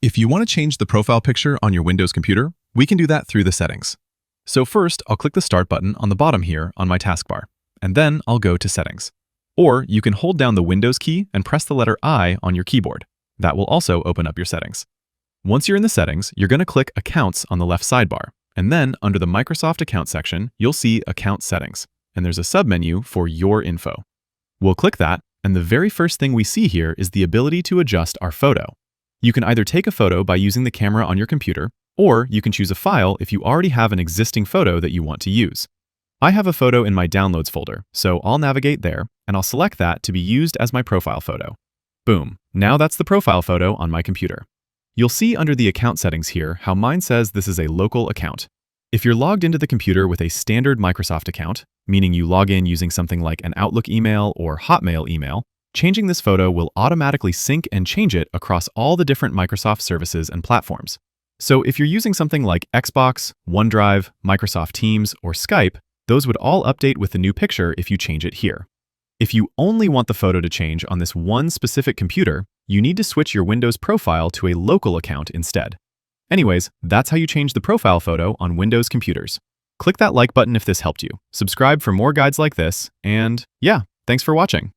If you want to change the profile picture on your Windows computer, we can do that through the settings. So first, I'll click the Start button on the bottom here on my taskbar, and then I'll go to Settings. Or you can hold down the Windows key and press the letter I on your keyboard. That will also open up your settings. Once you're in the settings, you're going to click Accounts on the left sidebar, and then under the Microsoft Account section, you'll see Account Settings, and there's a submenu for Your Info. We'll click that, and the very first thing we see here is the ability to adjust our photo. You can either take a photo by using the camera on your computer, or you can choose a file if you already have an existing photo that you want to use. I have a photo in my Downloads folder, so I'll navigate there, and I'll select that to be used as my profile photo. Boom, now that's the profile photo on my computer. You'll see under the account settings here how mine says this is a local account. If you're logged into the computer with a standard Microsoft account, meaning you log in using something like an Outlook email or Hotmail email, changing this photo will automatically sync and change it across all the different Microsoft services and platforms. So if you're using something like Xbox, OneDrive, Microsoft Teams, or Skype, those would all update with the new picture if you change it here. If you only want the photo to change on this one specific computer, you need to switch your Windows profile to a local account instead. Anyways, that's how you change the profile photo on Windows computers. Click that like button if this helped you, subscribe for more guides like this, and yeah, thanks for watching.